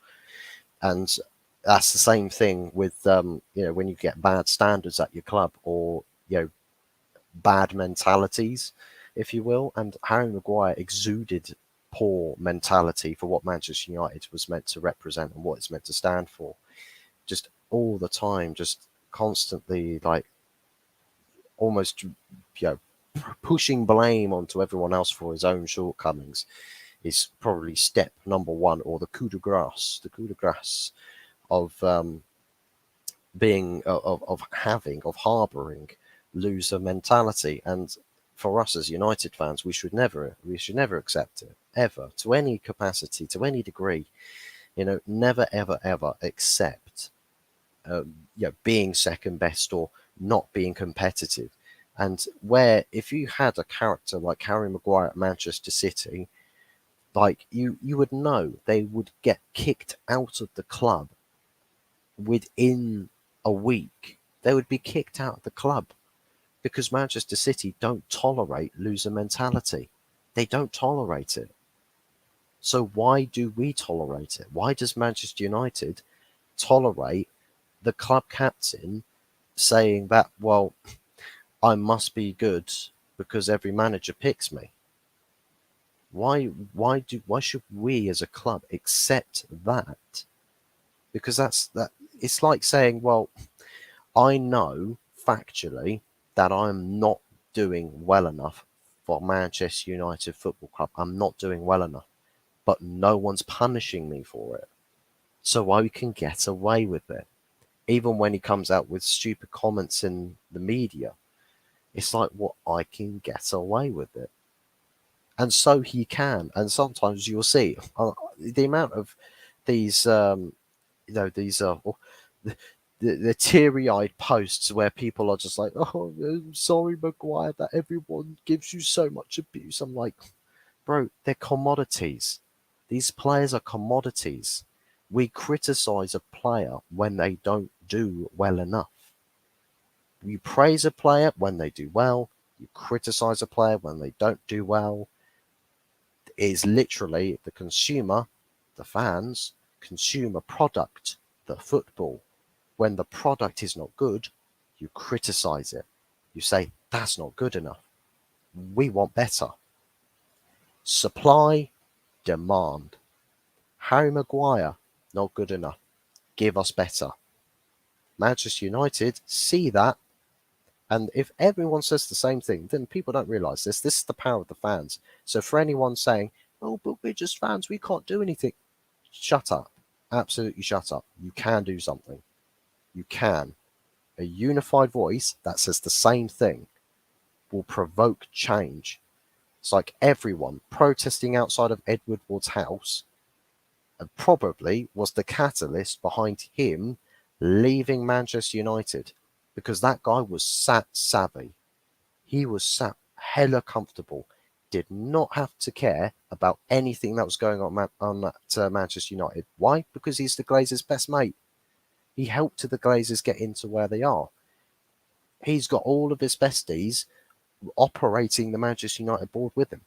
And that's the same thing with when you get bad standards at your club, or bad mentalities, if you will. And Harry Maguire exuded poor mentality for what Manchester United was meant to represent and what it's meant to stand for. Just all the time, just constantly, like, almost pushing blame onto everyone else for his own shortcomings is probably step number one, or the coup de grace of harboring loser mentality. And for us as United fans, we should never accept it, ever, to any capacity, to any degree. Never ever accept being second best or not being competitive. And where, if you had a character like Harry Maguire at Manchester City, like you would know they would get kicked out of the club within a week. They would be kicked out of the club because Manchester City don't tolerate loser mentality. They don't tolerate it. So why do we tolerate it? Why does Manchester United tolerate the club captain saying that, well, I must be good because every manager picks me. Why should we as a club accept that? Because that it's like saying, well, I know factually that I'm not doing well enough for Manchester United Football Club. I'm not doing well enough, but no one's punishing me for it. So I can get away with it. Even when he comes out with stupid comments in the media, it's like, what, I can get away with it. And so he can. And sometimes you'll see the amount of these, these the teary-eyed posts where people are just like, "Oh, I'm sorry, Maguire, that everyone gives you so much abuse." I'm like, bro, they're commodities. These players are commodities. We criticize a player when they don't do well enough. You praise a player when they do well. You criticize a player when they don't do well. It is literally the consumer, the fans, consumer product, the football. When the product is not good, you criticize it. You say, that's not good enough. We want better. Supply, demand. Harry Maguire, not good enough. Give us better. Manchester United see that, and if everyone says the same thing, then people don't realise this. This is the power of the fans. So for anyone saying, oh, but we're just fans, we can't do anything, shut up. Absolutely shut up. You can do something. You can. A unified voice that says the same thing will provoke change. It's like everyone protesting outside of Edward Ward's house probably was the catalyst behind him leaving Manchester United, because that guy was sat savvy. He was sat hella comfortable, did not have to care about anything that was going on at Manchester United. Why? Because he's the Glazers' best mate. He helped the Glazers get into where they are. He's got all of his besties operating the Manchester United board with him.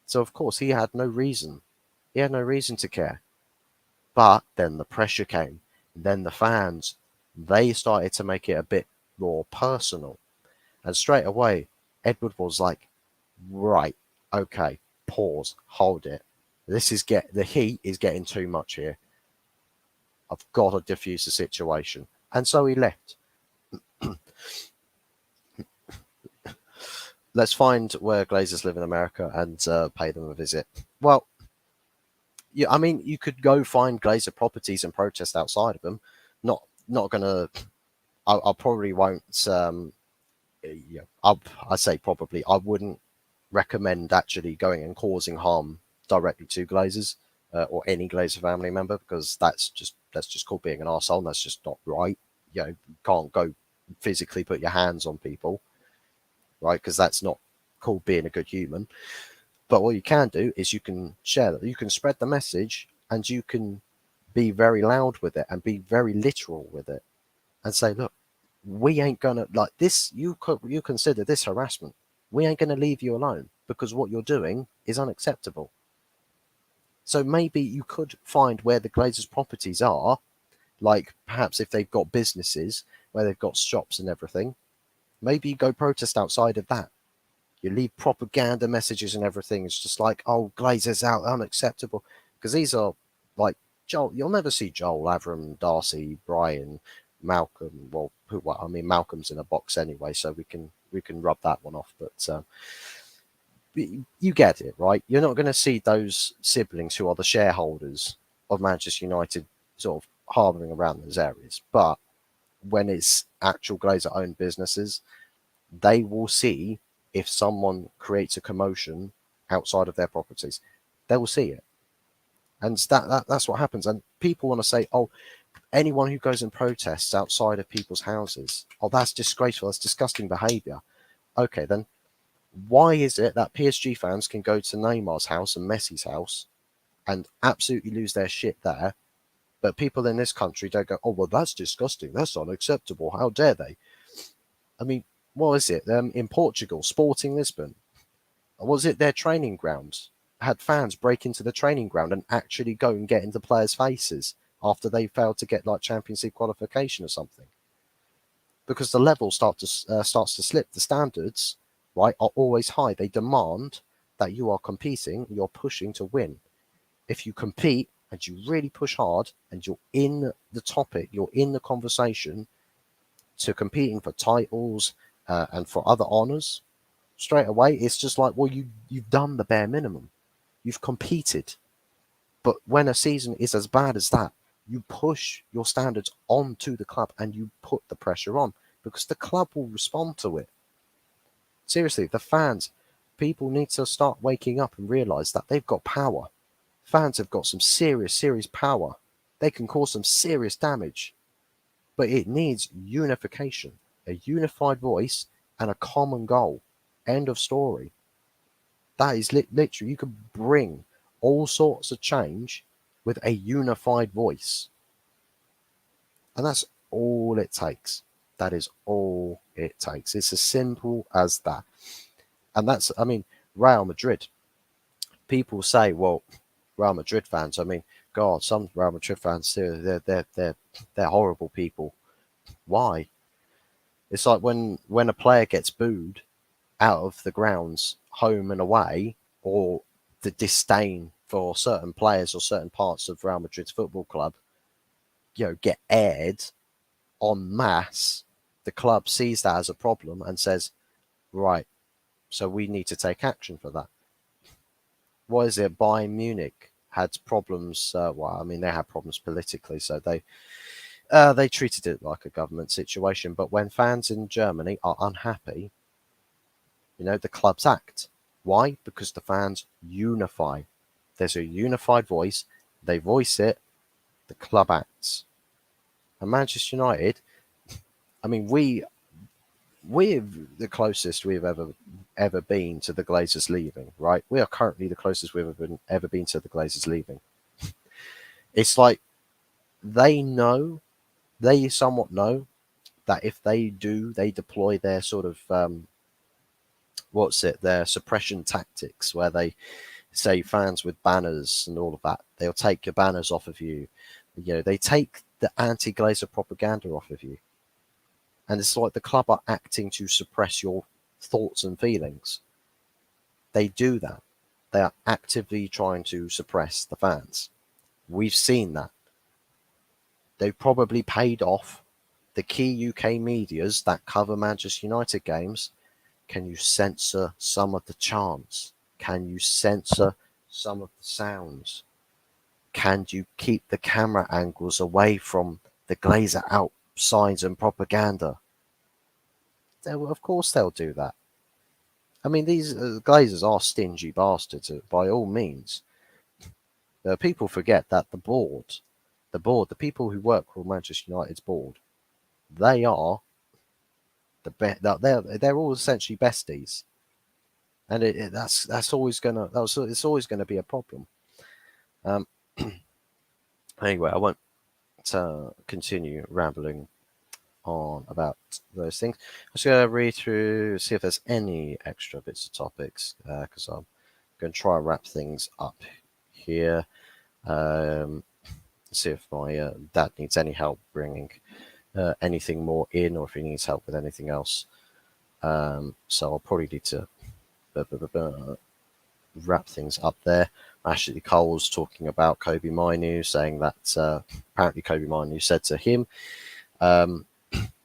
So of course he had no reason. He had no reason to care. But then the pressure came. Then the fans, they started to make it a bit more personal. And straight away, Edward was like, right, okay, pause, hold it. The heat is getting too much here. I've got to diffuse the situation. And so he left. Let's find where Glazers live in America and pay them a visit. Well, yeah, I mean, you could go find Glazer properties and protest outside of them. Not gonna. I probably won't. Yeah, I say probably. I wouldn't recommend actually going and causing harm directly to Glazers or any Glazer family member, because that's just called being an arsehole, and that's just not right. You can't go physically put your hands on people, right? Because that's not called being a good human. But what you can do is you can share that. You can spread the message, and you can be very loud with it and be very literal with it and say, look, we ain't gonna like this. You consider this harassment. We ain't gonna leave you alone because what you're doing is unacceptable. So maybe you could find where the Glazers' properties are, like perhaps if they've got businesses where they've got shops and everything. Maybe you go protest outside of that. You leave propaganda messages and everything. It's just like, oh, Glazers out, unacceptable. Because these are like Joel. You'll never see Joel, Avram, Darcy, Brian, Malcolm. Well, I mean, Malcolm's in a box anyway, so we can rub that one off. But you get it, right? You're not going to see those siblings who are the shareholders of Manchester United sort of harbouring around those areas. But when it's actual Glazer-owned businesses, they will see if someone creates a commotion outside of their properties. They will see it. And that's what happens. And people want to say, oh, anyone who goes and protests outside of people's houses, oh, that's disgraceful, that's disgusting behaviour. Okay, then why is it that PSG fans can go to Neymar's house and Messi's house and absolutely lose their shit there, but people in this country don't go, oh, well, that's disgusting, that's unacceptable, how dare they? I mean, what is it? In Portugal, Sporting Lisbon, was it their training ground? Had fans break into the training ground and actually go and get into players' faces after they failed to get like Champions League qualification or something? because the level starts to slip. The standards, right, are always high. They demand that you are competing, you're pushing to win. If you compete and you really push hard and you're in the topic, you're in the conversation to competing for titles and for other honors, straight away it's just like, well, you've done the bare minimum. You've competed. But when a season is as bad as that, you push your standards onto the club and you put the pressure on because the club will respond to it. Seriously, the fans, people need to start waking up and realize that they've got power. Fans have got some serious power. They can cause some serious damage. But it needs unification, a unified voice, and a common goal. End of story. That is literally, you can bring all sorts of change with a unified voice. And that's all it takes. That is all it takes. It's as simple as that. And that's, I mean, Real Madrid. People say, well, Real Madrid fans, I mean, God, some Real Madrid fans, they're horrible people. Why? It's like when a player gets booed out of the grounds, home and away, or the disdain for certain players or certain parts of Real Madrid's football club, get aired en masse. The club sees that as a problem and says, right, so we need to take action for that. What is it? Bayern Munich had problems. Well, I mean, they had problems politically, so they treated it like a government situation. But when fans in Germany are unhappy, the clubs act. Why? Because the fans unify. There's a unified voice. They voice it. The club acts. And Manchester United, I mean, we're the closest we've ever been to the Glazers leaving, right? We are currently the closest we've ever been to the Glazers leaving. It's like they somewhat know that if they deploy their sort of their suppression tactics, where they say fans with banners and all of that, they'll take your banners off of you. They take the anti-Glazer propaganda off of you. And it's like the club are acting to suppress your thoughts and feelings. They do that. They are actively trying to suppress the fans. We've seen that. They probably paid off the key UK medias that cover Manchester United games. Can you censor some of the chants? Can you censor some of the sounds? Can you keep the camera angles away from the Glazer out signs and propaganda? Of course they'll do that. I mean, these Glazers are stingy bastards by all means. People forget that the people who work for Manchester United's board, they are they're all essentially besties, and it's always gonna be a problem. Anyway, I won't continue rambling on about those things. I'm just going to read through, see if there's any extra bits of topics, because I'm going to try and wrap things up here. See if my dad needs any help bringing anything more in, or if he needs help with anything else. So I'll probably need to wrap things up there. Ashley Cole's talking about Kobe Mainu, saying that apparently Kobe Mainu said to him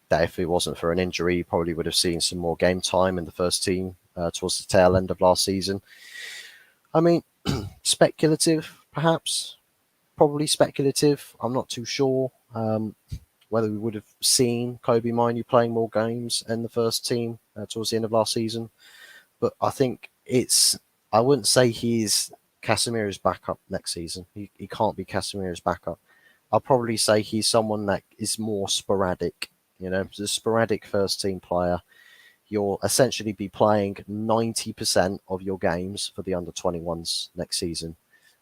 that if it wasn't for an injury, he probably would have seen some more game time in the first team towards the tail end of last season. I mean, speculative, perhaps. Probably speculative. I'm not too sure whether we would have seen Kobe Mainu playing more games in the first team towards the end of last season. But I think I wouldn't say he's Casemiro's backup next season. He can't be Casemiro's backup. I'll probably say he's someone that is more sporadic. He's a sporadic first team player. You'll essentially be playing 90% of your games for the under 21s next season,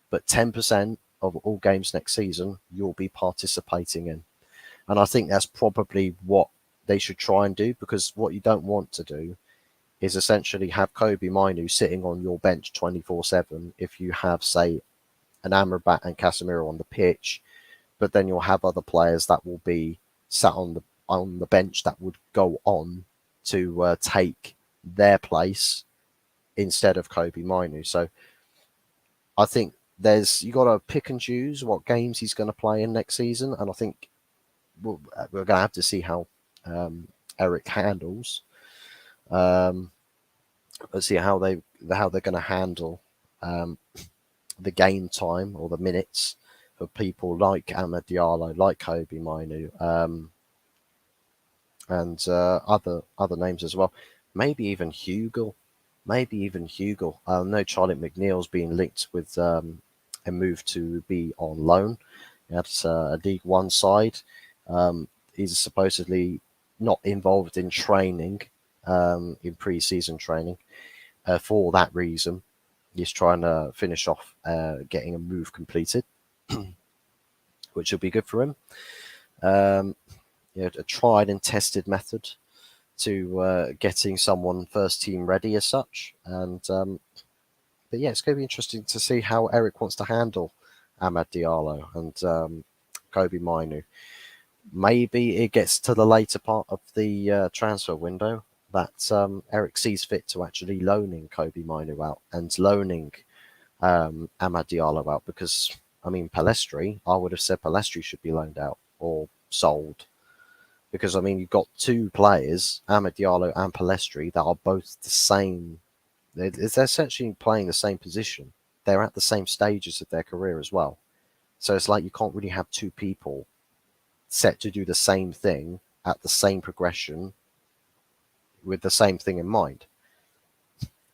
but 10% of all games next season you'll be participating in. And I think that's probably what they should try and do, because what you don't want to do is essentially have Kobe Mainu sitting on your bench 24/7 if you have, say, an Amrabat and Casemiro on the pitch, but then you'll have other players that will be sat on on the bench that would go on to take their place instead of Kobe Mainu. So I think you got to pick and choose what games he's going to play in next season, and I think we're going to have to see how Eric handles. Let's see how they're going to handle the game time or the minutes for people like Amad Diallo, like Kobe Mainu, and other names as well. Maybe even Hugo. I know Charlie McNeil's been linked with a move to be on loan at a League One side. He's supposedly not involved in training, in pre-season training. For that reason, he's trying to finish off getting a move completed, which will be good for him. A tried and tested method to getting someone first team ready as such. And but yeah, it's going to be interesting to see how Eric wants to handle Amad Diallo and Kobe Mainu. Maybe it gets to the later part of the transfer window that Eric sees fit to actually loaning Kobe Mainu out and loaning Amad Diallo out, because I mean Palestri, I would have said Palestri should be loaned out or sold, because I mean you've got two players, Amad Diallo and Palestri, that are both the same. They're essentially playing the same position. They're at the same stages of their career as well. So it's like you can't really have two people set to do the same thing at the same progression with the same thing in mind.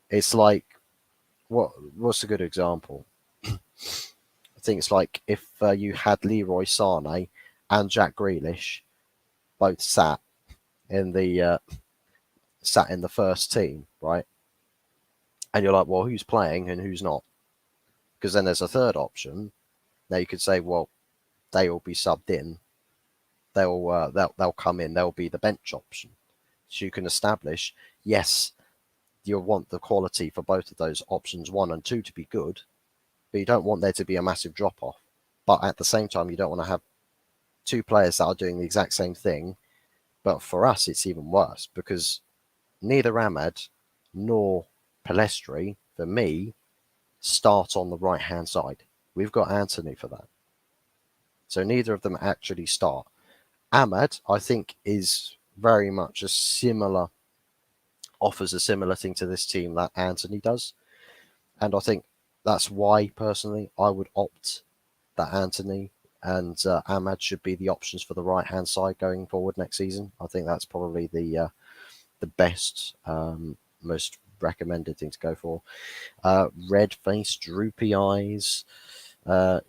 It's like, what's a good example? I think it's like if you had Leroy Sane and Jack Grealish both sat in the first team, right? And you're like, well, who's playing and who's not? Because then there's a third option. Now you could say, well, they will be subbed in. They'll come in. They'll be the bench option. So you can establish, yes, you want the quality for both of those options 1 and 2 to be good, but you don't want there to be a massive drop off. But at the same time, you don't want to have two players that are doing the exact same thing. But for us, it's even worse because neither Amad nor Palestri, for me, start on the right hand side. We've got Anthony for that. So neither of them actually start. Amad, I think, is very much offers a similar thing to this team that Anthony does. And I think that's why, personally, I would opt that Anthony and Amad should be the options for the right-hand side going forward next season. I think that's probably the best, most recommended thing to go for. Red face, droopy eyes.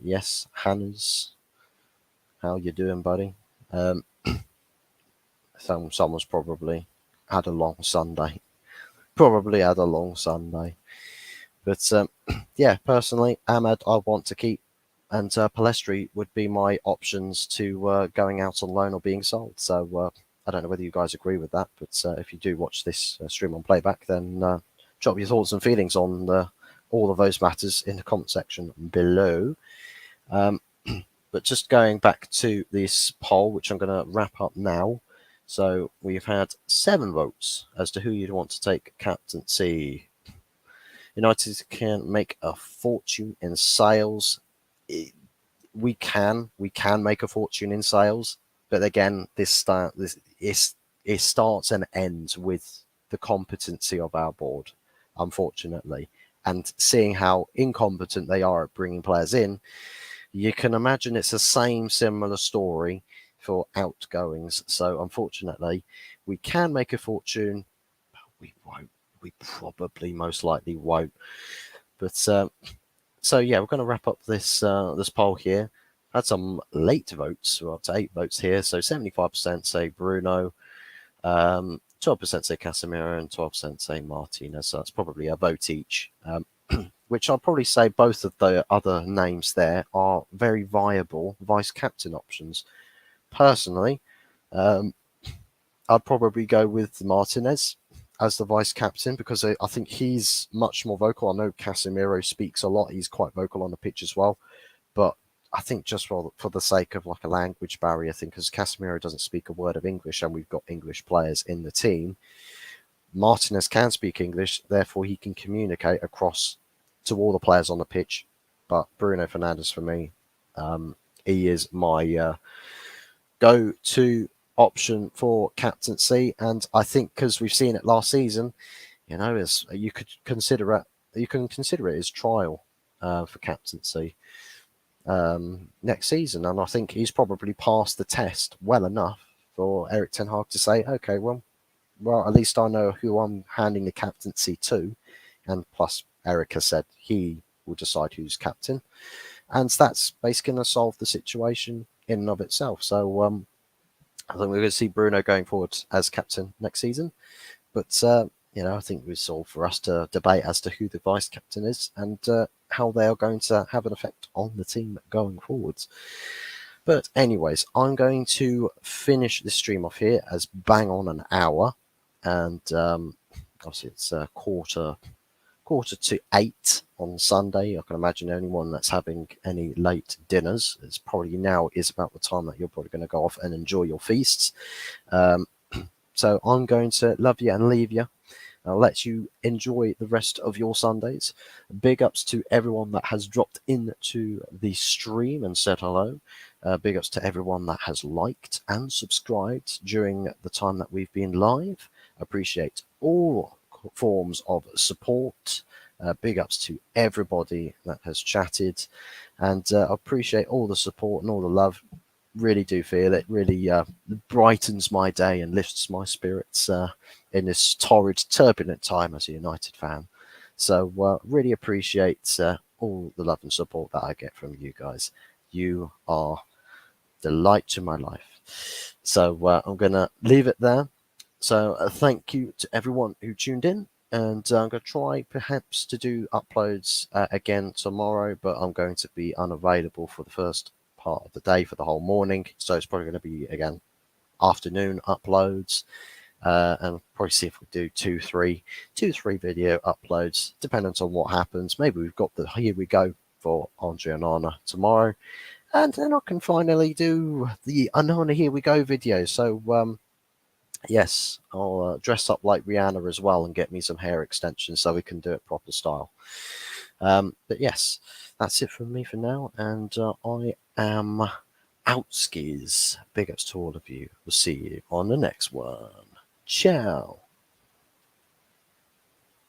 Yes, Hannah's. How you doing, buddy? Someone's probably had a long Sunday. But yeah, personally, Ahmad I want to keep, and Palestri would be my options to going out on loan or being sold. So I don't know whether you guys agree with that, but if you do watch this stream on playback, then drop your thoughts and feelings on all of those matters in the comment section below. But just going back to this poll, which I'm going to wrap up now. So we've had 7 votes as to who you'd want to take captaincy. United can make a fortune in sales. We can make a fortune in sales, but again, it starts and ends with the competency of our board, unfortunately. And seeing how incompetent they are at bringing players in, you can imagine it's the same similar story for outgoings. So unfortunately, we can make a fortune, but we won't. We probably most likely won't. But so yeah, we're going to wrap up this this poll here. Had some late votes, we're up to 8 votes here. So 75% say Bruno, 12% say Casemiro, and 12% say Martinez. So that's probably a vote each. Which I'll probably say both of the other names there are very viable vice captain options. Personally, I'd probably go with Martinez as the vice captain because I think he's much more vocal. I know Casemiro speaks a lot. He's quite vocal on the pitch as well. But I think just for the sake of like a language barrier, I think because Casemiro doesn't speak a word of English and we've got English players in the team, Martinez can speak English, therefore he can communicate across to all the players on the pitch. But Bruno Fernandes for me, he is my go-to option for captaincy, and I think because we've seen it last season, as you could consider it, as trial for captaincy next season, and I think he's probably passed the test well enough for Eric Ten Hag to say, okay, well, at least I know who I'm handing the captaincy to, and plus Eric has said he will decide who's captain, and that's basically going to solve the situation in and of itself. So I think we're going to see Bruno going forward as captain next season, but I think it's all for us to debate as to who the vice captain is and how they are going to have an effect on the team going forwards. But anyways, I'm going to finish this stream off here as bang on an hour, and obviously it's quarter to 8 on Sunday. I can imagine anyone that's having any late dinners, it's probably now is about the time that you're probably going to go off and enjoy your feasts. So I'm going to love you and leave you. I'll let you enjoy the rest of your Sundays. Big ups to everyone that has dropped into the stream and said hello. Big ups to everyone that has liked and subscribed during the time that we've been live. Appreciate all forms of support. Big ups to everybody that has chatted, and appreciate all the support and all the love. Really do feel it. Really brightens my day and lifts my spirits in this torrid, turbulent time as a United fan. So really appreciate all the love and support that I get from you guys. You are the light to my life. So I'm going to leave it there. So thank you to everyone who tuned in. And I'm going to try perhaps to do uploads again tomorrow, but I'm going to be unavailable for the first part of the day for the whole morning. So it's probably going to be, again, afternoon uploads. And probably see if we do two, three video uploads, depending on what happens. Maybe we've got the Here We Go for Andre Onana tomorrow. And then I can finally do the Onana Here We Go video. So, yes, I'll dress up like Rihanna as well and get me some hair extensions so we can do it proper style. But yes, that's it from me for now, and I am out skis. Big ups to all of you. We'll see you on the next one. Ciao.